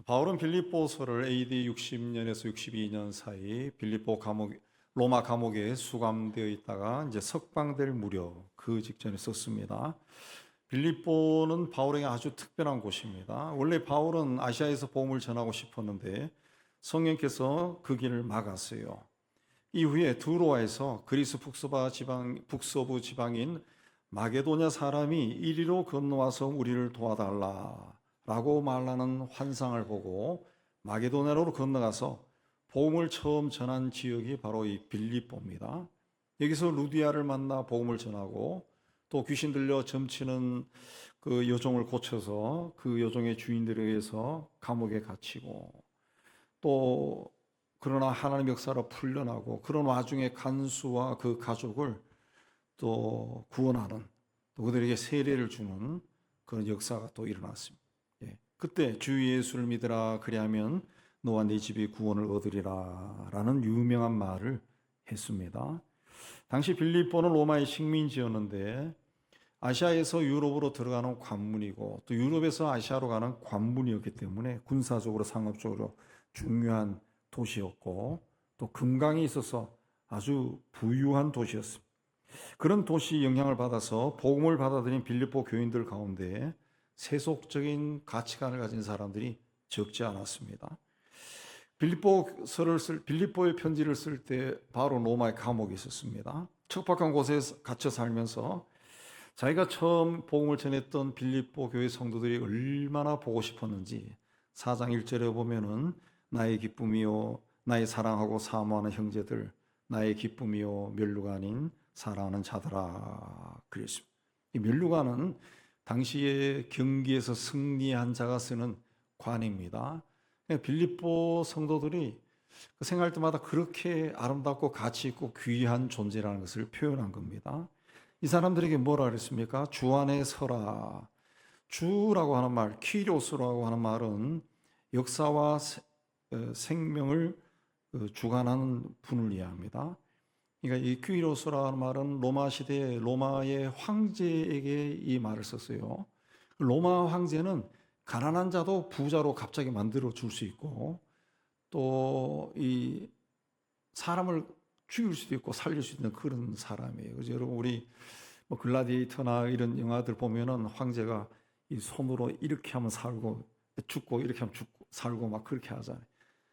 바울은 빌립보서를 AD 60년에서 62년 사이 로마 감옥에 수감되어 있다가 이제 석방될 무렵 그 직전에 썼습니다. 빌립보는 바울에게 아주 특별한 곳입니다. 원래 바울은 아시아에서 복음을 전하고 싶었는데 성령께서 그 길을 막았어요. 이후에 두로아에서 그리스 북서부 지방인 마게도냐 사람이 이리로 건너와서 우리를 도와달라라고 말하는 환상을 보고 마게도냐로 건너가서 복음을 처음 전한 지역이 바로 이 빌립보입니다. 여기서 루디아를 만나 복음을 전하고 또 귀신 들려 점치는 그 여종을 고쳐서 그 여종의 주인들에 의해서 감옥에 갇히고 또 그러나 하나님 역사로 풀려나고 그런 와중에 간수와 그 가족을 또 구원하는 또 그들에게 세례를 주는 그런 역사가 또 일어났습니다. 그때 주 예수를 믿으라 그리하면 너와 네 집이 구원을 얻으리라 라는 유명한 말을 했습니다. 당시 빌립보는 로마의 식민지였는데 아시아에서 유럽으로 들어가는 관문이고 또 유럽에서 아시아로 가는 관문이었기 때문에 군사적으로 상업적으로 중요한 도시였고 또 금강이 있어서 아주 부유한 도시였습니다. 그런 도시 영향을 받아서 복음을 받아들인 빌립보 교인들 가운데 세속적인 가치관을 가진 사람들이 적지 않았습니다. 빌립보의 편지를 쓸 때 바로 로마의 감옥에 있었습니다. 척박한 곳에 갇혀 살면서 자기가 처음 복음을 전했던 빌립보 교회 성도들이 얼마나 보고 싶었는지 4장 1절에 보면은 나의 기쁨이요 나의 사랑하고 사모하는 형제들 나의 기쁨이요 멸류가 아닌 사랑하는 자들아 그랬습니다. 이 멸류관은 당시에 경기에서 승리한 자가 쓰는 관입니다. 빌립보 성도들이 생각할 때마다 그렇게 아름답고 가치 있고 귀한 존재라는 것을 표현한 겁니다. 이 사람들에게 뭐라 그랬습니까? 주 안에 서라. 주라고 하는 말, 키리오스라고 하는 말은 역사와 생명을 주관하는 분을 이해합니다. 그러니까 이 키리오스라는 말은 로마 시대에 로마의 황제에게 이 말을 썼어요. 로마 황제는 가난한 자도 부자로 갑자기 만들어 줄 수 있고 또 이 사람을 죽일 수도 있고 살릴 수 있는 그런 사람이에요. 그래서 여러분 우리 뭐 글라디에이터나 이런 영화들 보면은 황제가 이 손으로 이렇게 하면 살고 죽고 이렇게 하면 죽고 살고 막 그렇게 하잖아요.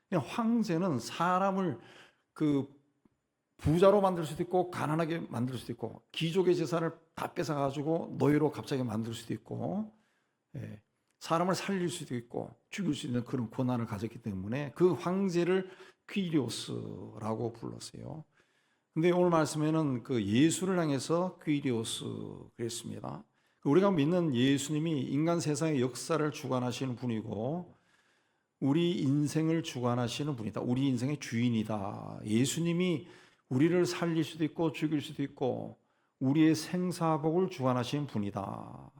그냥 황제는 사람을 그 부자로 만들 수도 있고 가난하게 만들 수도 있고 귀족의 재산을 다 뺏어 가지고 노예로 갑자기 만들 수도 있고 사람을 살릴 수도 있고 죽일 수 있는 그런 권한을 가졌기 때문에 그 황제를 퀴리오스라고 불렀어요. 근데 오늘 말씀에는 그 예수를 향해서 퀴리오스 그랬습니다. 우리가 믿는 예수님이 인간 세상의 역사를 주관하시는 분이고 우리 인생을 주관하시는 분이다. 우리 인생의 주인이다. 예수님이 우리를 살릴 수도 있고 죽일 수도 있고 우리의 생사복을 주관하시는 분이다.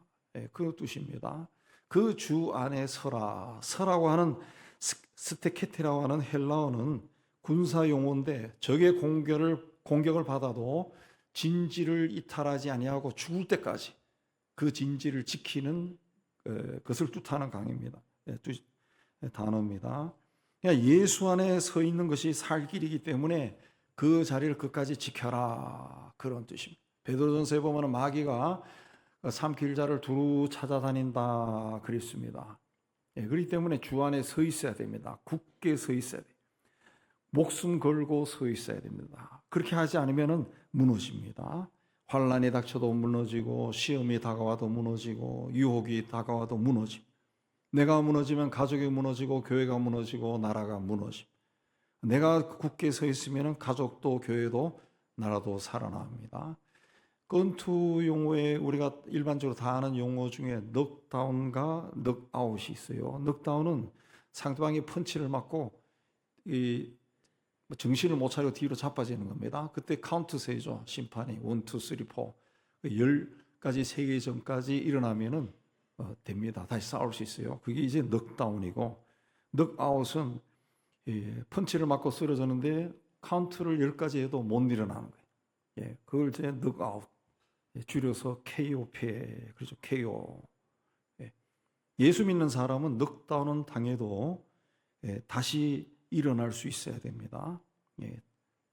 그 뜻입니다. 그 주 안에 서라. 서라고 하는 스테케테라고 하는 헬라어는 군사 용어인데 적의 공격을 받아도 진지를 이탈하지 아니하고 죽을 때까지 그 진지를 지키는 것을 뜻하는 단어입니다. 예수 안에 서 있는 것이 살 길이기 때문에 그 자리를 끝까지 지켜라 그런 뜻입니다. 베드로전서에 보면 마귀가 삼킬자를 두루 찾아다닌다 그랬습니다. 그렇기 때문에 주 안에 서 있어야 됩니다. 굳게 서 있어야 돼요. 목숨 걸고 서 있어야 됩니다. 그렇게 하지 않으면 무너집니다. 환난이 닥쳐도 무너지고 시험이 다가와도 무너지고 유혹이 다가와도 무너집니다. 내가 무너지면 가족이 무너지고 교회가 무너지고 나라가 무너집니다. 내가 굳게 서 있으면 가족도 교회도 나라도 살아납니다. 권투 용어에 우리가 일반적으로 다 아는 용어 중에 넉다운과 넉아웃이 있어요. 넉다운은 상대방이 펀치를 맞고 정신을 못 차리고 뒤로 자빠지는 겁니다. 그때 카운트 세죠. 심판이 1, 2, 3, 4 10가지 세계전까지 일어나면은 됩니다. 다시 싸울 수 있어요. 그게 이제 넉다운이고 넉아웃은 펀치를 맞고 쓰러졌는데 카운트를 10가지 해도 못 일어나는 거예요. 그걸 이제 넉아웃 줄여서 KO 패 그렇죠. KO. 예수 믿는 사람은 넉다운은 당해도 다시 일어날 수 있어야 됩니다.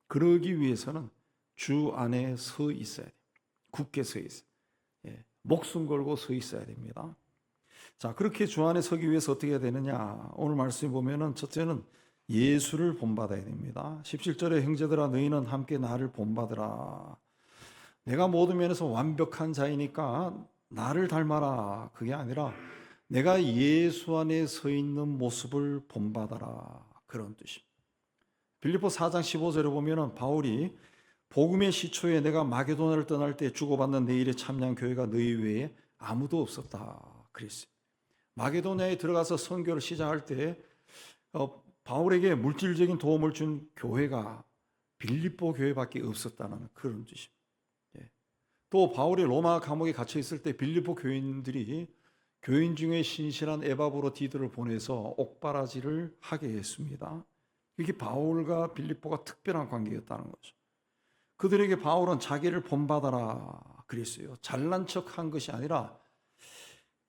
그러기 위해서는 주 안에 서 있어야 돼요. 굳게 서 있어요. 목숨 걸고 서 있어야 됩니다. 자, 그렇게 주 안에 서기 위해서 어떻게 해야 되느냐? 오늘 말씀에 보면은 첫째는 예수를 본받아야 됩니다. 17절에 형제들아 너희는 함께 나를 본받으라. 내가 모든 면에서 완벽한 자이니까 나를 닮아라. 그게 아니라 내가 예수 안에 서 있는 모습을 본받아라. 그런 뜻입니다. 빌립보 4장 15절에 보면은 바울이 복음의 시초에 내가 마게도냐를 떠날 때 주고받는 내 일에 참여한 교회가 너희 외에 아무도 없었다. 그랬어요. 마게도냐에 들어가서 선교를 시작할 때 바울에게 물질적인 도움을 준 교회가 빌립보 교회밖에 없었다는 그런 뜻입니다. 또 바울이 로마 감옥에 갇혀 있을 때 빌립보 교인들이 교인 중에 신실한 에바브로디도를 보내서 옥바라지를 하게 했습니다. 이게 바울과 빌립보가 특별한 관계였다는 거죠. 그들에게 바울은 자기를 본받아라 그랬어요. 잘난 척한 것이 아니라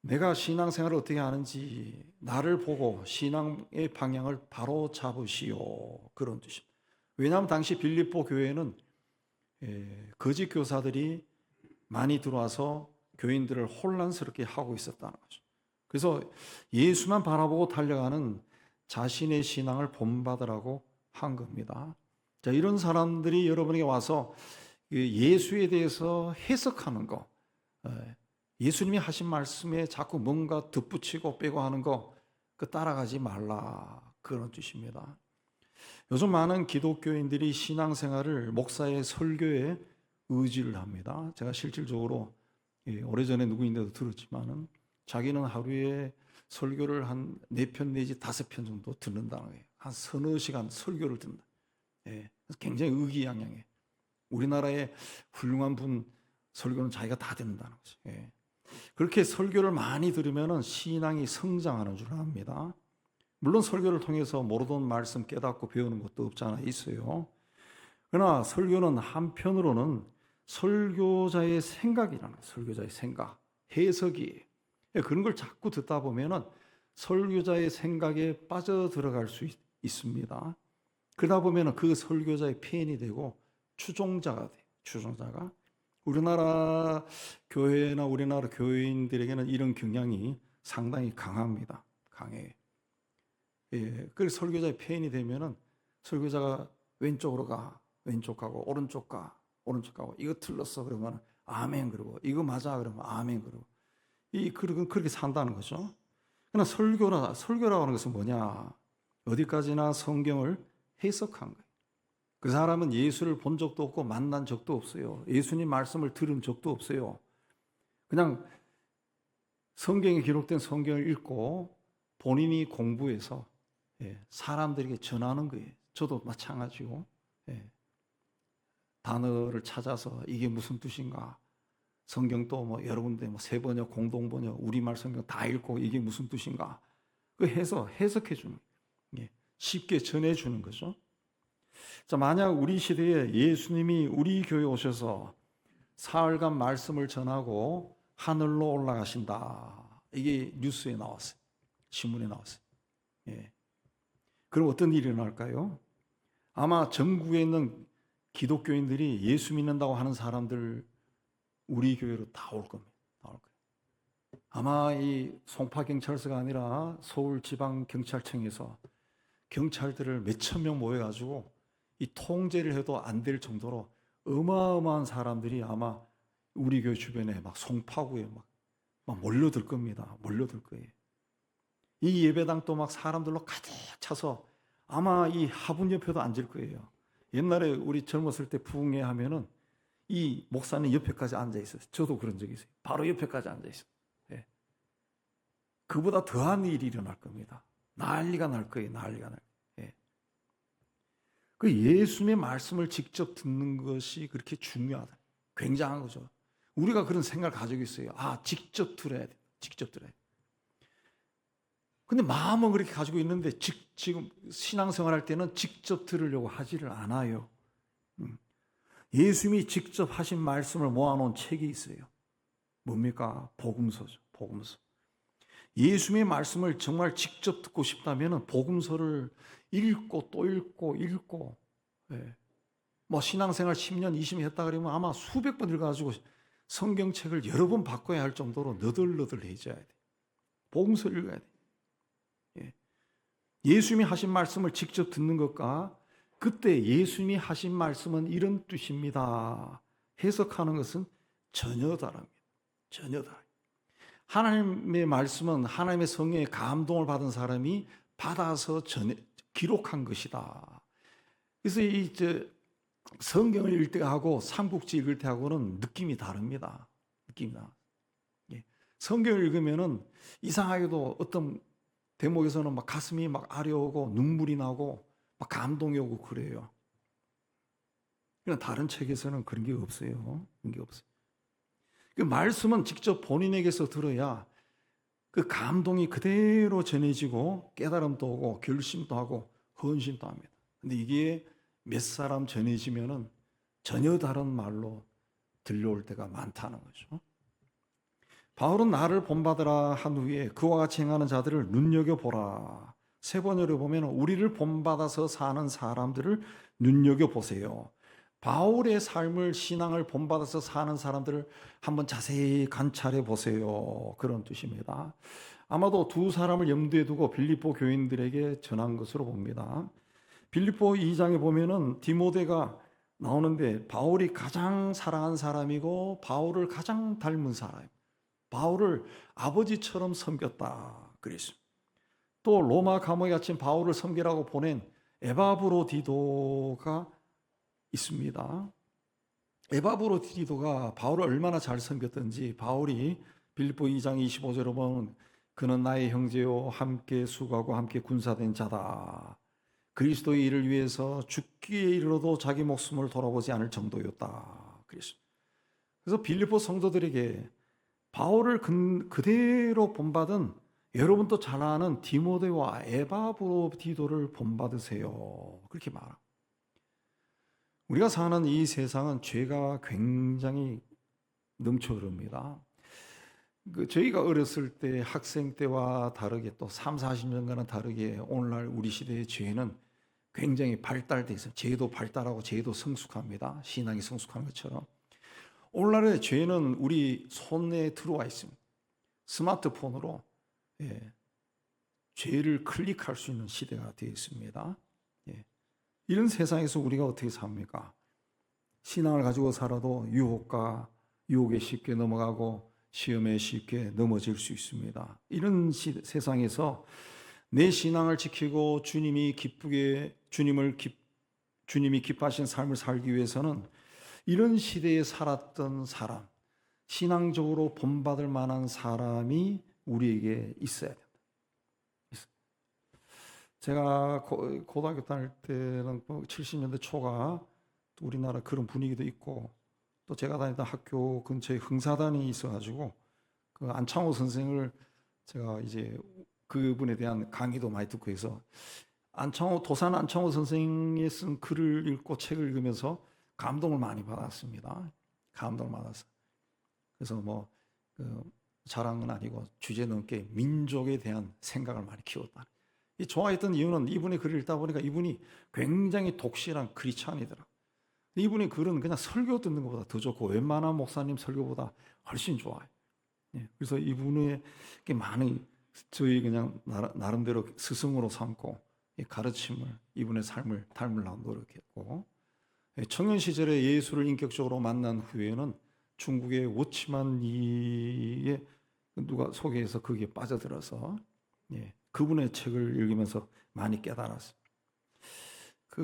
내가 신앙생활을 어떻게 하는지 나를 보고 신앙의 방향을 바로 잡으시오. 그런 뜻입니다. 왜냐하면 당시 빌립보 교회는 거짓 교사들이 많이 들어와서 교인들을 혼란스럽게 하고 있었다는 거죠. 그래서 예수만 바라보고 달려가는 자신의 신앙을 본받으라고 한 겁니다. 자, 이런 사람들이 여러분에게 와서 예수에 대해서 해석하는 거, 예수님이 하신 말씀에 자꾸 뭔가 덧붙이고 빼고 하는 거, 그 따라가지 말라. 그런 뜻입니다. 요즘 많은 기독교인들이 신앙생활을 목사의 설교에 의지를 합니다. 제가 실질적으로 오래전에 누구인데도 들었지만은 자기는 하루에 설교를 한 4편 내지 5편 정도 듣는다는 거예요. 한 서너 시간 설교를 듣는다. 굉장히 의기양양해. 우리나라의 훌륭한 분 설교는 자기가 다 듣는다는 거죠. 그렇게 설교를 많이 들으면 신앙이 성장하는 줄 압니다. 물론 설교를 통해서 모르던 말씀 깨닫고 배우는 것도 없지 않아 있어요. 그러나 설교는 한편으로는 설교자의 생각이라는 거예요. 설교자의 생각, 해석이. 그런 걸 자꾸 듣다 보면은 설교자의 생각에 빠져들어갈 수 있습니다. 그러다 보면은 그 설교자의 팬이 되고 추종자가 돼요. 추종자가. 우리나라 교회나 우리나라 교회인들에게는 이런 경향이 상당히 강합니다. 강해. 그래서 설교자의 팬이 되면은 설교자가 왼쪽으로 가, 왼쪽 가고 오른쪽 가, 오른쪽 가고 이거 틀렸어 그러면 아멘 그러고 이거 맞아 그러면 아멘 그러고 그렇게 산다는 거죠. 그러나 설교라고 하는 것은 뭐냐? 어디까지나 성경을 해석한 거예요. 그 사람은 예수를 본 적도 없고 만난 적도 없어요. 예수님 말씀을 들은 적도 없어요. 그냥 성경에 기록된 성경을 읽고 본인이 공부해서 사람들에게 전하는 거예요. 저도 마찬가지고 단어를 찾아서 이게 무슨 뜻인가? 성경도 뭐 여러 군데 뭐 세번역, 공동번역, 우리말 성경 다 읽고 이게 무슨 뜻인가? 그 해석해 주는 거예요. 쉽게 전해 주는 거죠. 자, 만약 우리 시대에 예수님이 우리 교회에 오셔서 사흘간 말씀을 전하고 하늘로 올라가신다. 이게 뉴스에 나왔어요. 신문에 나왔어요. 그럼 어떤 일이 일어날까요? 아마 전국에 있는 기독교인들이 예수 믿는다고 하는 사람들 우리 교회로 다 올 겁니다. 나올 거예요. 아마 이 송파경찰서가 아니라 서울지방경찰청에서 경찰들을 몇천 명 모여가지고 이 통제를 해도 안 될 정도로 어마어마한 사람들이 아마 우리 교회 주변에 막 송파구에 막 몰려들 겁니다. 몰려들 거예요. 이 예배당도 막 사람들로 가득 차서 아마 이 화분 옆에도 앉을 거예요. 옛날에 우리 젊었을 때 부흥회 하면은 이 목사님 옆에까지 앉아 있었어요. 저도 그런 적이 있어요. 바로 옆에까지 앉아 있어요. 그보다 더한 일이 일어날 겁니다. 난리가 날 거예요. 난리가 날 거예요. 그 예수님의 말씀을 직접 듣는 것이 그렇게 중요하다. 굉장한 거죠. 우리가 그런 생각을 가지고 있어요. 직접 들어야 돼. 직접 들어야 돼. 근데 마음은 그렇게 가지고 있는데 지금 신앙생활 할 때는 직접 들으려고 하지를 않아요. 예수님이 직접 하신 말씀을 모아놓은 책이 있어요. 뭡니까? 복음서죠. 복음서. 예수님의 말씀을 정말 직접 듣고 싶다면 복음서를 읽고 또 읽고, 예. 뭐 신앙생활 10년, 20년 했다 그러면 아마 수백 번 읽어가지고 성경책을 여러 번 바꿔야 할 정도로 너덜너덜해져야 돼. 복음서 읽어야 돼. 예. 예수님이 하신 말씀을 직접 듣는 것과 그때 예수님이 하신 말씀은 이런 뜻입니다 해석하는 것은 전혀 다릅니다. 전혀 다릅니다. 하나님의 말씀은 하나님의 성령의 감동을 받은 사람이 받아서 기록한 것이다. 그래서 성경을 읽을 때하고 삼국지 읽을 때하고는 느낌이 다릅니다. 느낌이 나. 예. 성경을 읽으면은 이상하게도 어떤 대목에서는 막 가슴이 막 아려오고 눈물이 나고 막 감동이 오고 그래요. 그러나 다른 책에서는 그런 게 없어요. 그런 게 없어요. 그 말씀은 직접 본인에게서 들어야 그 감동이 그대로 전해지고 깨달음도 오고 결심도 하고 헌신도 합니다. 근데 이게 몇 사람 전해지면은 전혀 다른 말로 들려올 때가 많다는 거죠. 바울은 나를 본받으라 한 후에 그와 같이 행하는 자들을 눈여겨보라. 세 번째로 보면 우리를 본받아서 사는 사람들을 눈여겨보세요. 바울의 삶을, 신앙을 본받아서 사는 사람들을 한번 자세히 관찰해 보세요. 그런 뜻입니다. 아마도 두 사람을 염두에 두고 빌립보 교인들에게 전한 것으로 봅니다. 빌립보 2장에 보면은 디모데가 나오는데 바울이 가장 사랑한 사람이고 바울을 가장 닮은 사람, 바울을 아버지처럼 섬겼다 그랬습니다. 또 로마 감옥에 갇힌 바울을 섬기라고 보낸 에바브로디도가 있습니다. 에바브로디도가 바울을 얼마나 잘 섬겼던지 바울이 빌립보 2장 25절로 보면 그는 나의 형제요 함께 수고하고 함께 군사된 자다. 그리스도의 일을 위해서 죽기에 이르러도 자기 목숨을 돌아보지 않을 정도였다. 그래서 빌립보 성도들에게 바울을 그대로 본받은 여러분도 잘 아는 디모데와 에바브로디도를 본받으세요. 그렇게 말합니다. 우리가 사는 이 세상은 죄가 굉장히 넘쳐 흐릅니다. 저희가 어렸을 때 학생 때와 다르게 또 3, 40년간은 다르게 오늘날 우리 시대의 죄는 굉장히 발달돼 있어요. 죄도 발달하고 죄도 성숙합니다. 신앙이 성숙한 것처럼. 오늘날의 죄는 우리 손에 들어와 있습니다. 스마트폰으로 죄를 클릭할 수 있는 시대가 되어 있습니다. 이런 세상에서 우리가 어떻게 삽니까? 신앙을 가지고 살아도 유혹에 쉽게 넘어가고 시험에 쉽게 넘어질 수 있습니다. 이런 세상에서 내 신앙을 지키고 주님이 기뻐하신 삶을 살기 위해서는 이런 시대에 살았던 사람, 신앙적으로 본받을 만한 사람이 우리에게 있어야 된다. 제가 고등학교 다닐 때는 70년대 초가 우리나라 그런 분위기도 있고 또 제가 다니던 학교 근처에 흥사단이 있어가지고 그 안창호 선생을 제가 이제 그분에 대한 강의도 많이 듣고 해서 도산 안창호 선생이 쓴 글을 읽고 책을 읽으면서 감동을 많이 받았습니다. 감동을 받았어요. 그래서 자랑은 아니고 주제 넘게 민족에 대한 생각을 많이 키웠다. 이 좋아했던 이유는 이분의 글을 읽다 보니까 이분이 굉장히 독실한 크리스찬이더라. 이분의 글은 그냥 설교 듣는 것보다 더 좋고 웬만한 목사님 설교보다 훨씬 좋아요. 그래서 이분의 많은 저희 그냥 나름대로 스승으로 삼고 가르침을 이분의 삶을 닮으려고 노력했고 청년 시절에 예수를 인격적으로 만난 후에는 중국의 워치만리에 누가 소개해서 거기에 빠져들어서 그분의 책을 읽으면서 많이 깨달았어요.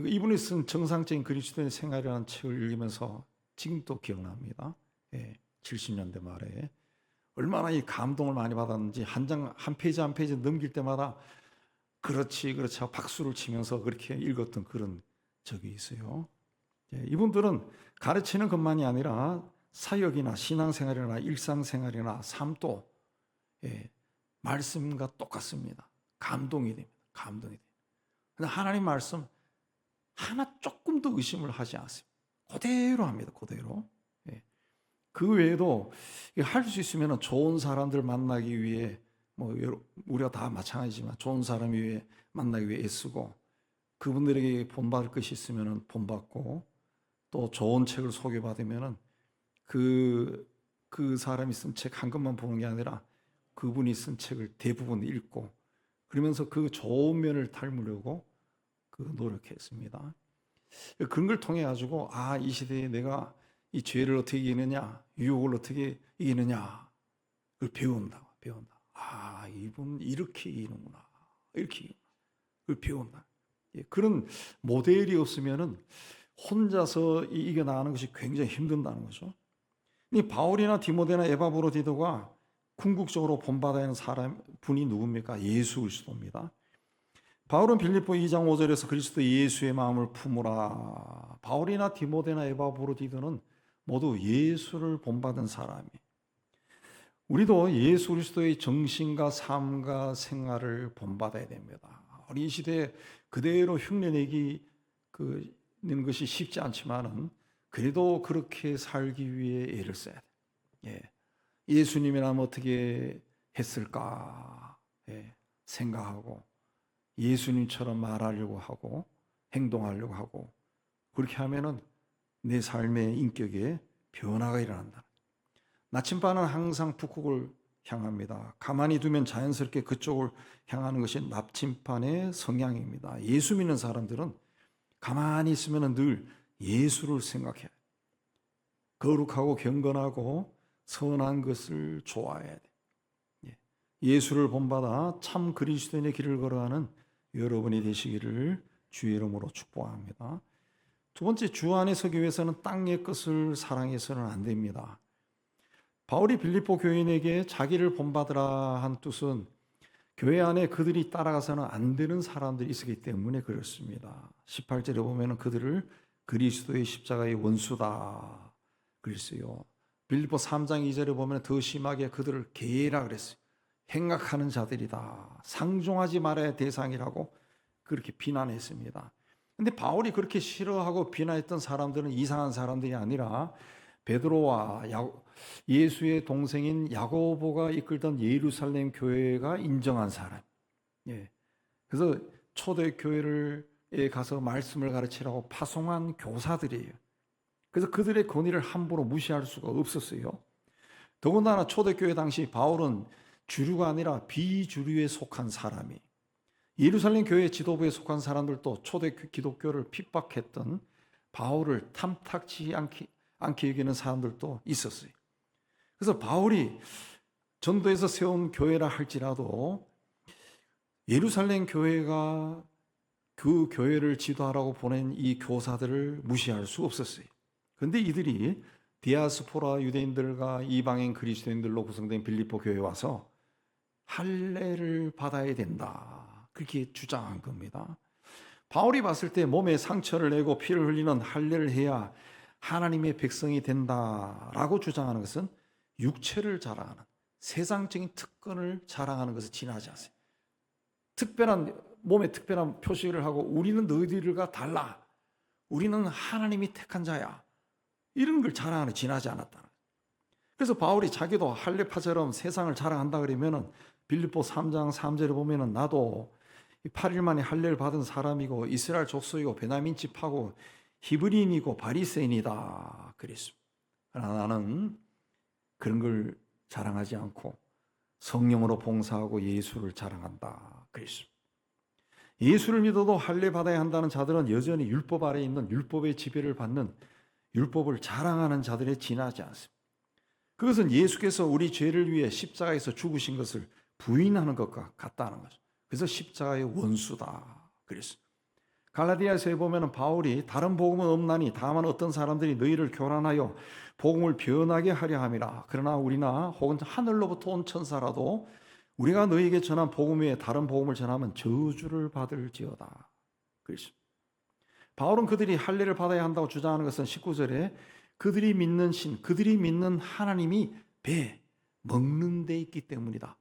이분이 쓴 정상적인 그리스도의 생활이라는 책을 읽으면서 지금도 기억납니다. 70년대 말에 얼마나 이 감동을 많이 받았는지 한 페이지 한 페이지 넘길 때마다 그렇지 하고 박수를 치면서 그렇게 읽었던 그런 적이 있어요. 이분들은 가르치는 것만이 아니라 사역이나 신앙생활이나 일상생활이나 삶도 말씀과 똑같습니다. 감동이 됩니다. 감동이 됩니다. 그런데 하나님 말씀 하나 조금도 의심을 하지 않습니다. 그대로 합니다. 그대로. 그 외에도 할 수 있으면 좋은 사람들 만나기 위해 우리가 다 마찬가지지만 좋은 사람이 위해 만나기 위해 애쓰고 그분들에게 본받을 것이 있으면 본받고 또 좋은 책을 소개받으면 그 사람이 쓴 책 한 권만 보는 게 아니라 그분이 쓴 책을 대부분 읽고 그러면서 그 좋은 면을 닮으려고 노력했습니다. 그런 걸 통해 가지고 이 시대에 내가 이 죄를 어떻게 이기느냐, 유혹을 어떻게 이기느냐 그걸 배운다. 이분 이렇게 이기는구나. 이렇게 이기는구나. 그걸 배운다. 그런 모델이 없으면은 혼자서 이겨나가는 것이 굉장히 힘든다는 거죠. 이 바울이나 디모데나 에바브로디도가 궁극적으로 본받아야 하는 분이 누굽니까? 예수 그리스도입니다. 바울은 빌립보 2장 5절에서 그리스도 예수의 마음을 품으라. 바울이나 디모데나 에바브로디도는 모두 예수를 본받은 사람이. 우리도 예수 그리스도의 정신과 삶과 생활을 본받아야 됩니다. 우리 이 시대에 그대로 흉내내기 는 것이 쉽지 않지만은 그래도 그렇게 살기 위해 애를 써야 돼. 예수님이라면 어떻게 했을까 생각하고 예수님처럼 말하려고 하고 행동하려고 하고 그렇게 하면은 내 삶의 인격에 변화가 일어난다. 나침반은 항상 북극을 향합니다. 가만히 두면 자연스럽게 그쪽을 향하는 것이 나침반의 성향입니다. 예수 믿는 사람들은 가만히 있으면 늘 예수를 생각해야 돼. 거룩하고 경건하고 선한 것을 좋아해야 돼. 예수를 본받아 참 그리스도인의 길을 걸어가는 여러분이 되시기를 주의 이름으로 축복합니다. 두 번째, 주 안에 서기 위해서는 땅의 것을 사랑해서는 안 됩니다. 바울이 빌립보 교인에게 자기를 본받으라 한 뜻은 교회 안에 그들이 따라가서는 안 되는 사람들이 있었기 때문에 그렇습니다. 18절에 보면 그들을 그리스도의 십자가의 원수다 그랬어요. 빌립보 3장 2절에 보면 더 심하게 그들을 개라 그랬어요. 행악하는 자들이다. 상종하지 말아야 할 대상이라고 그렇게 비난했습니다. 그런데 바울이 그렇게 싫어하고 비난했던 사람들은 이상한 사람들이 아니라 베드로와 예수의 동생인 야고보가 이끌던 예루살렘 교회가 인정한 사람. 그래서 초대교회에 가서 말씀을 가르치라고 파송한 교사들이에요. 그래서 그들의 권위를 함부로 무시할 수가 없었어요. 더군다나 초대교회 당시 바울은 주류가 아니라 비주류에 속한 사람이, 예루살렘 교회 지도부에 속한 사람들도 초대 기독교를 핍박했던 바울을 탐탁지 않게 여기는 사람들도 있었어요. 그래서 바울이 전도에서 세운 교회라 할지라도 예루살렘 교회가 그 교회를 지도하라고 보낸 이 교사들을 무시할 수 없었어요. 그런데 이들이 디아스포라 유대인들과 이방인 그리스도인들로 구성된 빌립보 교회에 와서 할례를 받아야 된다, 그렇게 주장한 겁니다. 바울이 봤을 때 몸에 상처를 내고 피를 흘리는 할례를 해야 하나님의 백성이 된다라고 주장하는 것은 육체를 자랑하는, 세상적인 특권을 자랑하는 것을 지나지 않아요. 몸에 특별한 표시를 하고 우리는 너희들과 달라, 우리는 하나님이 택한 자야, 이런 걸 자랑하는 지나지 않았다. 그래서 바울이 자기도 할례파처럼 세상을 자랑한다 그러면은 빌립보 3장 3절에 보면은 나도 8일 만에 할례를 받은 사람이고 이스라엘 족속이고 베냐민 집하고 히브리인이고 바리새인이다 그랬습니다. 그러나 나는 그런 걸 자랑하지 않고 성령으로 봉사하고 예수를 자랑한다 그랬습니다. 예수를 믿어도 할례 받아야 한다는 자들은 여전히 율법 아래에 있는 율법의 지배를 받는, 율법을 자랑하는 자들에 지나지 않습니다. 그것은 예수께서 우리 죄를 위해 십자가에서 죽으신 것을 부인하는 것과 같다는 거죠. 그래서 십자가의 원수다 그랬습니다. 갈라디아서에 보면 바울이 다른 복음은 없나니 다만 어떤 사람들이 너희를 교란하여 복음을 변하게 하려 함이라. 그러나 우리나 혹은 하늘로부터 온 천사라도 우리가 너희에게 전한 복음 외에 다른 복음을 전하면 저주를 받을지어다 그랬습니다. 바울은 그들이 할례를 받아야 한다고 주장하는 것은 19절에 그들이 믿는 신, 그들이 믿는 하나님이 배 먹는 데 있기 때문이다.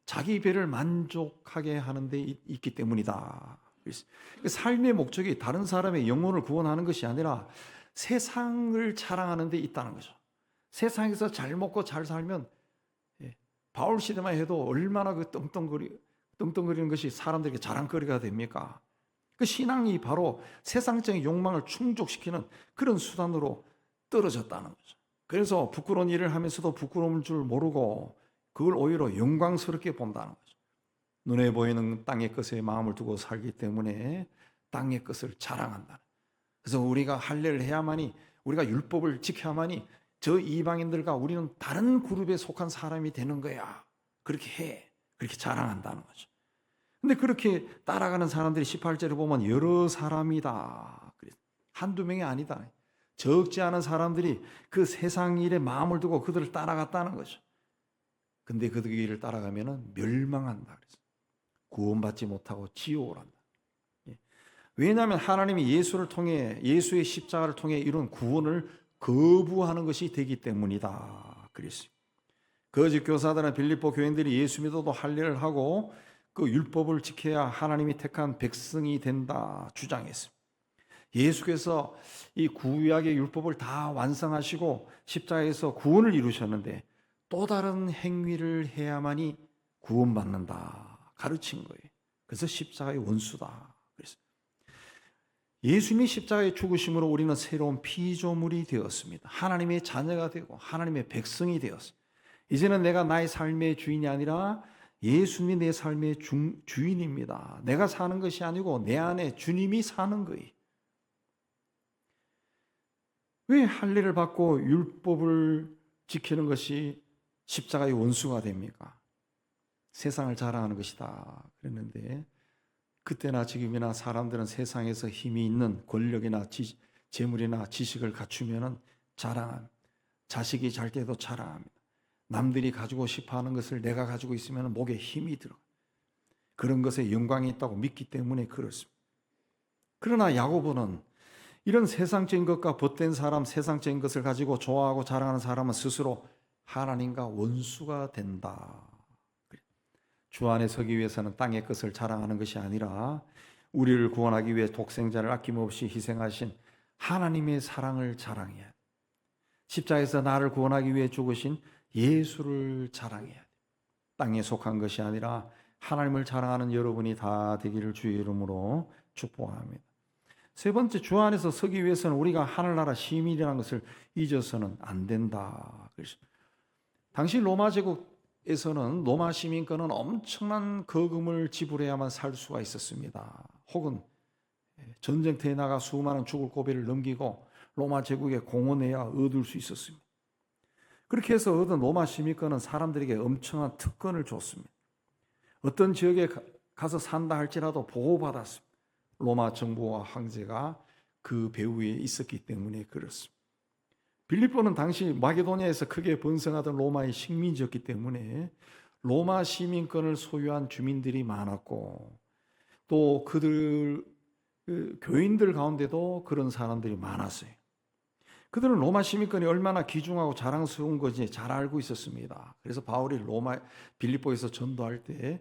자기 배를 만족하게 하는 데 있기 때문이다. 삶의 목적이 다른 사람의 영혼을 구원하는 것이 아니라 세상을 자랑하는 데 있다는 거죠. 세상에서 잘 먹고 잘 살면 바울 시대만 해도 얼마나 그 떵떵거리는 것이 사람들에게 자랑거리가 됩니까? 그 신앙이 바로 세상적인 욕망을 충족시키는 그런 수단으로 떨어졌다는 거죠. 그래서 부끄러운 일을 하면서도 부끄러운 줄 모르고 그걸 오히려 영광스럽게 본다는 거죠. 눈에 보이는 땅의 것에 마음을 두고 살기 때문에 땅의 것을 자랑한다. 그래서 우리가 할례를 해야만이, 우리가 율법을 지켜야만이 저 이방인들과 우리는 다른 그룹에 속한 사람이 되는 거야. 그렇게 해. 그렇게 자랑한다는 거죠. 근데 그렇게 따라가는 사람들이 18절에 보면 여러 사람이다. 한두 명이 아니다. 적지 않은 사람들이 그 세상 일에 마음을 두고 그들을 따라갔다는 거죠. 근데 그들 길을 따라가면 멸망한다. 그래서 구원받지 못하고 지옥을 한다. 왜냐하면 하나님이 예수를 통해, 예수의 십자가를 통해 이룬 구원을 거부하는 것이 되기 때문이다. 그랬어요. 거짓 교사들은 빌립보 교인들이 예수 믿어도 할례를 하고 그 율법을 지켜야 하나님이 택한 백성이 된다 주장했습니다. 예수께서 이 구약의 율법을 다 완성하시고 십자가에서 구원을 이루셨는데 또 다른 행위를 해야만이 구원받는다 가르친 거예요. 그래서 십자가의 원수다. 그래서 예수님이 십자가의 죽으심으로 우리는 새로운 피조물이 되었습니다. 하나님의 자녀가 되고 하나님의 백성이 되었습니다. 이제는 내가 나의 삶의 주인이 아니라 예수님이 내 삶의 주인입니다. 내가 사는 것이 아니고 내 안에 주님이 사는 거예요. 왜 할례를 받고 율법을 지키는 것이 십자가의 원수가 됩니까? 세상을 자랑하는 것이다 그랬는데, 그때나 지금이나 사람들은 세상에서 힘이 있는 권력이나 재물이나 지식을 갖추면 자랑합니다. 자식이 잘 때도 자랑합니다. 남들이 가지고 싶어하는 것을 내가 가지고 있으면 목에 힘이 들어. 그런 것에 영광이 있다고 믿기 때문에 그렇습니다. 그러나 야고보는 이런 세상적인 것과 벗된 사람, 세상적인 것을 가지고 좋아하고 자랑하는 사람은 스스로 하나님과 원수가 된다. 주 안에 서기 위해서는 땅의 것을 자랑하는 것이 아니라 우리를 구원하기 위해 독생자를 아낌없이 희생하신 하나님의 사랑을 자랑해야 돼. 십자가에서 나를 구원하기 위해 죽으신 예수를 자랑해야 돼. 땅에 속한 것이 아니라 하나님을 자랑하는 여러분이 다 되기를 주의 이름으로 축복합니다. 세 번째, 주 안에서 서기 위해서는 우리가 하늘나라 시민이라는 것을 잊어서는 안 된다. 그래서 당시 로마 제국에서는 로마 시민권은 엄청난 거금을 지불해야만 살 수가 있었습니다. 혹은 전쟁터에 나가 수많은 죽을 고비를 넘기고 로마 제국에 공헌해야 얻을 수 있었습니다. 그렇게 해서 얻은 로마 시민권은 사람들에게 엄청난 특권을 줬습니다. 어떤 지역에 가서 산다 할지라도 보호받았습니다. 로마 정부와 황제가 그 배후에 있었기 때문에 그렇습니다. 빌립보는 당시 마게도니아에서 크게 번성하던 로마의 식민지였기 때문에 로마 시민권을 소유한 주민들이 많았고, 또 그들 교인들 가운데도 그런 사람들이 많았어요. 그들은 로마 시민권이 얼마나 귀중하고 자랑스러운 건지 잘 알고 있었습니다. 그래서 바울이 빌립보에서 전도할 때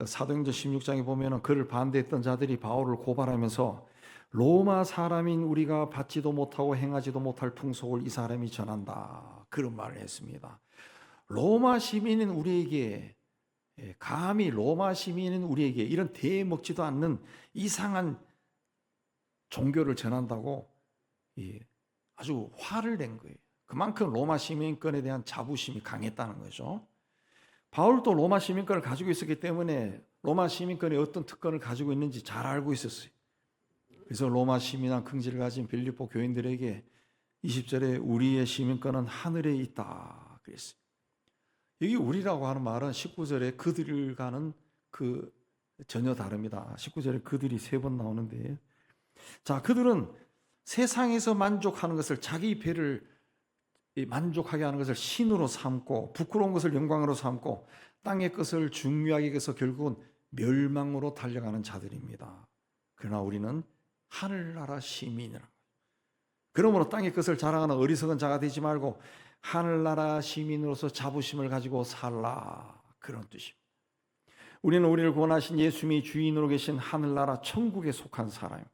사도행전 16장에 보면은 그를 반대했던 자들이 바울을 고발하면서 로마 사람인 우리가 받지도 못하고 행하지도 못할 풍속을 이 사람이 전한다, 그런 말을 했습니다. 로마 시민인 우리에게, 감히 로마 시민인 우리에게 이런 대먹지도 않는 이상한 종교를 전한다고 아주 화를 낸 거예요. 그만큼 로마 시민권에 대한 자부심이 강했다는 거죠. 바울도 로마 시민권을 가지고 있었기 때문에 로마 시민권이 어떤 특권을 가지고 있는지 잘 알고 있었어요. 그래서 로마 시민한 긍지를 가진 빌립보 교인들에게 20절에 우리의 시민권은 하늘에 있다 그랬어요. 여기 우리라고 하는 말은 19절에 그들을 가는 그 전혀 다릅니다. 19절에 그들이 3번 나오는데, 자, 그들은 세상에서 만족하는 것을, 자기 배를 만족하게 하는 것을 신으로 삼고, 부끄러운 것을 영광으로 삼고, 땅의 것을 중요하게 여겨서 결국은 멸망으로 달려가는 자들입니다. 그러나 우리는 하늘나라 시민이라. 그러므로 땅의 것을 자랑하는 어리석은 자가 되지 말고 하늘나라 시민으로서 자부심을 가지고 살라, 그런 뜻입니다. 우리는 우리를 구원하신 예수님이 주인으로 계신 하늘나라 천국에 속한 사람입니다.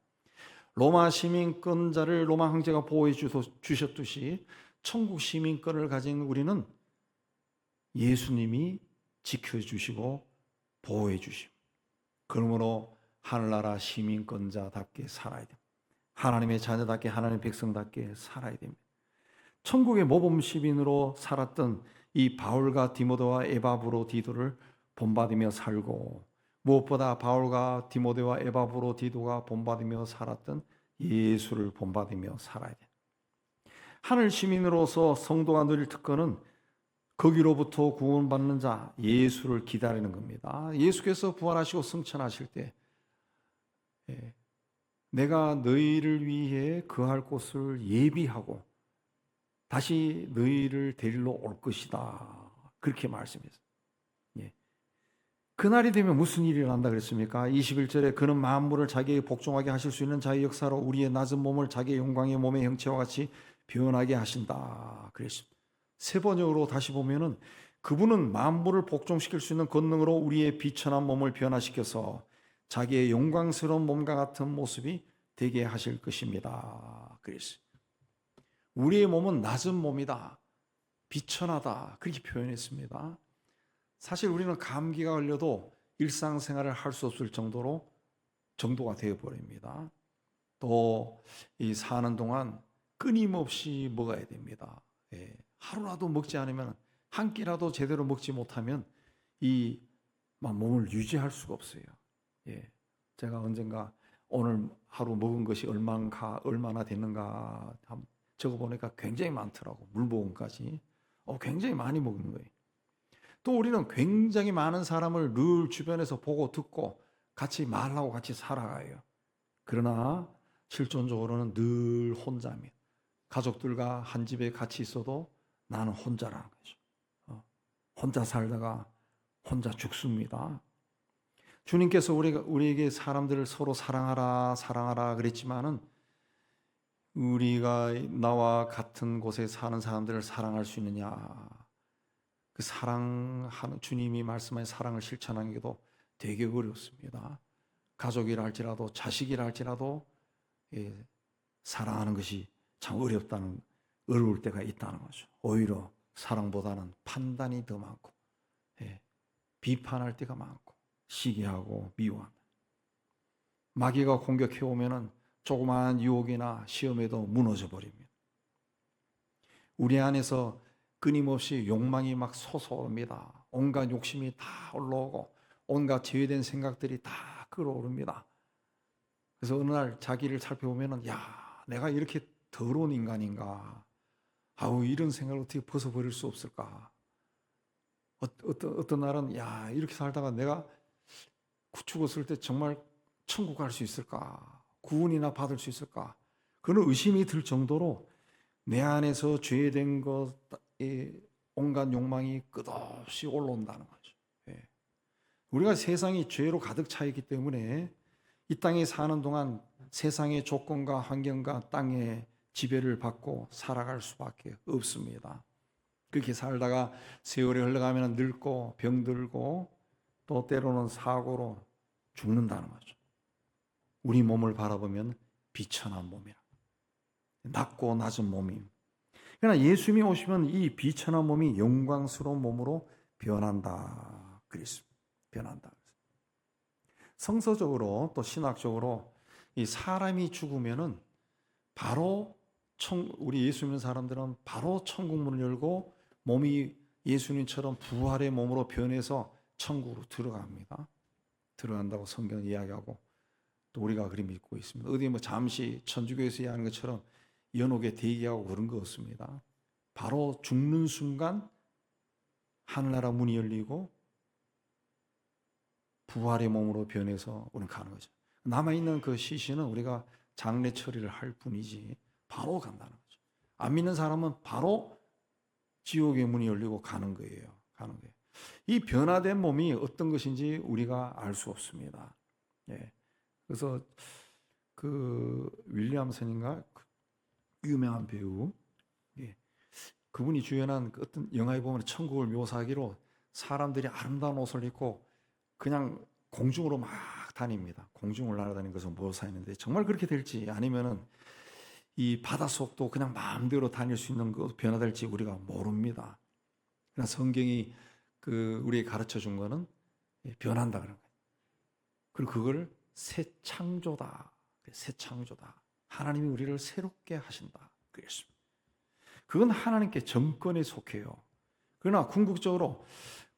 로마 시민권자를 로마 황제가 보호해 주셨듯이 천국 시민권을 가진 우리는 예수님이 지켜주시고 보호해 주시고, 그러므로 하늘나라 시민권자답게 살아야 됩니다. 하나님의 자녀답게, 하나님의 백성답게 살아야 됩니다. 천국의 모범 시민으로 살았던 이 바울과 디모데와 에바브로디도를 본받으며 살고, 무엇보다 바울과 디모데와 에바브로디도가 본받으며 살았던 예수를 본받으며 살아야 돼요. 하늘 시민으로서 성도가 누릴 특권은 거기로부터 구원받는 자 예수를 기다리는 겁니다. 예수께서 부활하시고 승천하실 때 내가 너희를 위해 거할 곳을 예비하고 다시 너희를 데리러 올 것이다, 그렇게 말씀했어요. 그날이 되면 무슨 일이 일어난다 그랬습니까? 21절에 그는 만물을 자기에게 복종하게 하실 수 있는 자의 역사로 우리의 낮은 몸을 자기의 영광의 몸의 형체와 같이 변하게 하신다 그랬습니다. 세 번역으로 다시 보면은 그분은 만물을 복종시킬 수 있는 권능으로 우리의 비천한 몸을 변화시켜서 자기의 영광스러운 몸과 같은 모습이 되게 하실 것입니다 그랬어요. 우리의 몸은 낮은 몸이다, 비천하다, 그렇게 표현했습니다. 사실 우리는 감기가 걸려도 일상생활을 할 수 없을 정도가 되어버립니다. 또 이 사는 동안 끊임없이 먹어야 됩니다. 하루라도 먹지 않으면, 한 끼라도 제대로 먹지 못하면 이 몸을 유지할 수가 없어요. 제가 언젠가 오늘 하루 먹은 것이 얼마나 됐는가 적어보니까 굉장히 많더라고. 물보험까지 굉장히 많이 먹는 거예요. 또 우리는 굉장히 많은 사람을 늘 주변에서 보고 듣고 같이 말하고 같이 살아가요. 그러나 실존적으로는 늘 혼자입니다. 가족들과 한 집에 같이 있어도 나는 혼자라는 거죠. 혼자 살다가 혼자 죽습니다. 주님께서 우리에게 사람들을 서로 사랑하라 그랬지만은 우리가 나와 같은 곳에 사는 사람들을 사랑할 수 있느냐? 그 사랑하는, 주님이 말씀하신 사랑을 실천하는 게도 되게 어렵습니다. 가족이라 할지라도 자식이라 할지라도 사랑하는 것이 참 어려울 때가 있다는 거죠. 오히려 사랑보다는 판단이 더 많고 비판할 때가 많고 시기하고 미워한다. 마귀가 공격해 오면은 조그마한 유혹이나 시험에도 무너져 버립니다. 우리 안에서 끊임없이 욕망이 막 솟아오릅니다. 온갖 욕심이 다 올라오고 온갖 제외된 생각들이 다 끌어오릅니다. 그래서 어느 날 자기를 살펴보면은 내가 이렇게 더러운 인간인가? 이런 생각을 어떻게 벗어버릴 수 없을까? 어떤 날은 이렇게 살다가 내가 죽었을 때 정말 천국 갈 수 있을까? 구원이나 받을 수 있을까? 그런 의심이 들 정도로 내 안에서 죄된 것, 온갖 욕망이 끝없이 올라온다는 거죠. 우리가 세상이 죄로 가득 차 있기 때문에 이 땅에 사는 동안 세상의 조건과 환경과 땅의 지배를 받고 살아갈 수밖에 없습니다. 그렇게 살다가 세월이 흘러가면 늙고 병들고 또 때로는 사고로 죽는다는 거죠. 우리 몸을 바라보면 비천한 몸이라, 낮고 낮은 몸임. 그러나 예수님이 오시면 이 비천한 몸이 영광스러운 몸으로 변한다 그랬습니다. 변한다. 성서적으로 또 신학적으로 이 사람이 죽으면은 바로 우리 예수 믿는 사람들은 바로 천국문을 열고 몸이 예수님처럼 부활의 몸으로 변해서 천국으로 들어간다고 성경은 이야기하고 또 우리가 그리 믿고 있습니다. 어디 잠시 천주교에서 이야기하는 것처럼 연옥에 대기하고 그런 거 없습니다. 바로 죽는 순간 하늘나라 문이 열리고 부활의 몸으로 변해서 우리는 가는 거죠. 남아있는 그 시신은 우리가 장례 처리를 할 뿐이지 바로 간다는 거죠. 안 믿는 사람은 바로 지옥의 문이 열리고 가는 거예요. 이 변화된 몸이 어떤 것인지 우리가 알 수 없습니다. 그래서 그 윌리엄슨인가 유명한 배우, 그분이 주연한 어떤 영화에 보면 천국을 묘사하기로 사람들이 아름다운 옷을 입고 그냥 공중으로 막 다닙니다. 공중을 날아다니는 것을 묘사했는데 정말 그렇게 될지 아니면은 이 바닷속도 그냥 마음대로 다닐 수 있는 것 변화될지 우리가 모릅니다. 그러나 성경이 우리에게 가르쳐 준 거는 변한다 그런 거예요. 그리고 그걸 새 창조다. 새 창조다. 하나님이 우리를 새롭게 하신다. 그랬습니다. 그건 하나님께 정권에 속해요. 그러나 궁극적으로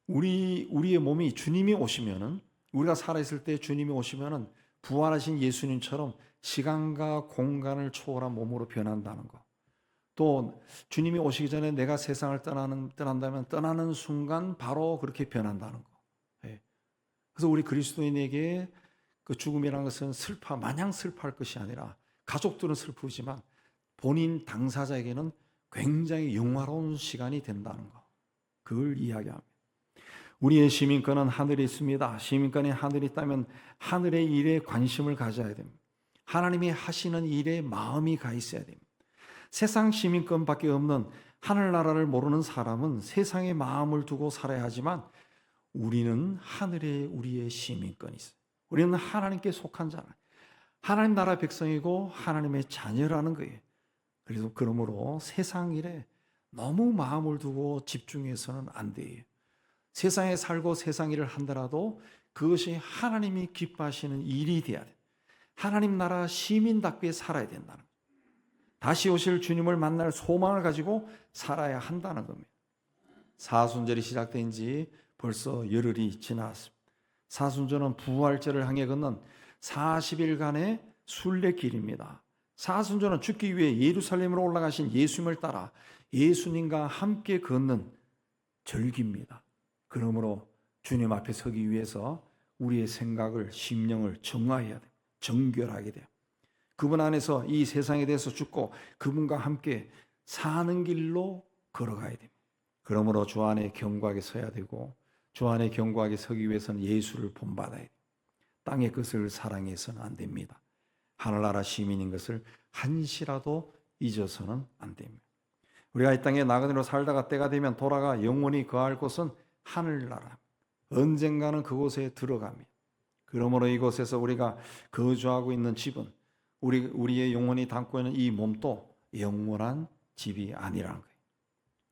우리의 몸이 주님이 오시면은, 우리가 살아있을 때 주님이 오시면은 부활하신 예수님처럼 시간과 공간을 초월한 몸으로 변한다는 거. 또 주님이 오시기 전에 내가 세상을 떠난다면 떠나는 순간 바로 그렇게 변한다는 거. 예. 그래서 우리 그리스도인에게 그 죽음이라는 것은 마냥 슬퍼할 것이 아니라, 가족들은 슬프지만 본인 당사자에게는 굉장히 영화로운 시간이 된다는 거. 그걸 이야기합니다. 우리의 시민권은 하늘에 있습니다. 시민권이 하늘에 있다면 하늘의 일에 관심을 가져야 됩니다. 하나님이 하시는 일에 마음이 가 있어야 됩니다. 세상 시민권밖에 없는 하늘나라를 모르는 사람은 세상에 마음을 두고 살아야 하지만, 우리는 하늘에 우리의 시민권이 있어요. 우리는 하나님께 속한 자라, 하나님 나라 백성이고 하나님의 자녀라는 거예요. 그래서 그러므로 세상 일에 너무 마음을 두고 집중해서는 안 돼요. 세상에 살고 세상 일을 한다라도 그것이 하나님이 기뻐하시는 일이 돼야 돼요. 하나님 나라 시민답게 살아야 된다는 거예요. 다시 오실 주님을 만날 소망을 가지고 살아야 한다는 겁니다. 사순절이 시작된 지 벌써 열흘이 지났습니다. 사순절은 부활절을 향해 걷는 40일간의 순례길입니다. 사순절은 죽기 위해 예루살렘으로 올라가신 예수님을 따라 예수님과 함께 걷는 절기입니다. 그러므로 주님 앞에 서기 위해서 우리의 생각을, 심령을 정화해야 돼요. 정결하게 돼요. 그분 안에서 이 세상에 대해서 죽고 그분과 함께 사는 길로 걸어가야 됩니다. 그러므로 주 안에 견고하게 서야 되고, 주 안에 견고하게 서기 위해서는 예수를 본받아야 돼요. 땅의 것을 사랑해서는 안 됩니다. 하늘나라 시민인 것을 한시라도 잊어서는 안 됩니다. 우리가 이 땅에 나그네로 살다가 때가 되면 돌아가 영원히 거할 곳은 하늘나라. 언젠가는 그곳에 들어갑니다. 그러므로 이곳에서 우리가 거주하고 있는 집은, 우리의 영혼이 담고 있는 이 몸도 영원한 집이 아니라는 거예요.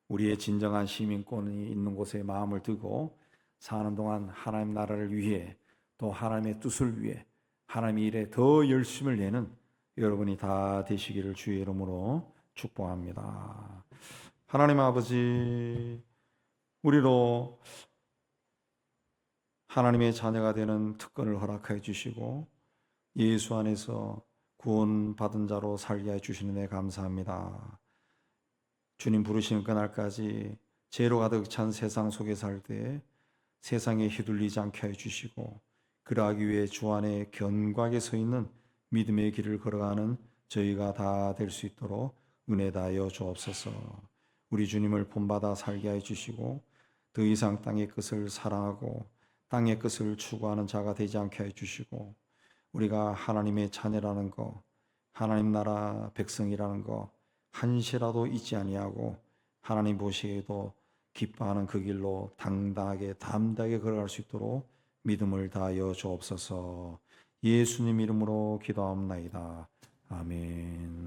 우리의 진정한 시민권이 있는 곳에 마음을 두고 사는 동안 하나님 나라를 위해, 또 하나님의 뜻을 위해 하나님의 일에 더 열심을 내는 여러분이 다 되시기를 주의 이름으로 축복합니다. 하나님 아버지, 우리로 하나님의 자녀가 되는 특권을 허락하여 주시고 예수 안에서 구원받은 자로 살게 해 주시는 데 감사합니다. 주님 부르시는 그날까지 죄로 가득 찬 세상 속에 살 때 세상에 휘둘리지 않게 해주시고, 그러하기 위해 주 안에 견고하게 서 있는 믿음의 길을 걸어가는 저희가 다 될 수 있도록 은혜 다하여 주옵소서. 우리 주님을 본받아 살게 해주시고 더 이상 땅의 것을 사랑하고 땅의 것을 추구하는 자가 되지 않게 해주시고, 우리가 하나님의 자녀라는 것, 하나님 나라 백성이라는 것 한시라도 잊지 아니하고 하나님 보시기에도 기뻐하는 그 길로 당당하게 담대하게 걸어갈 수 있도록 믿음을 다하여 주옵소서. 예수님 이름으로 기도합나이다. 아멘.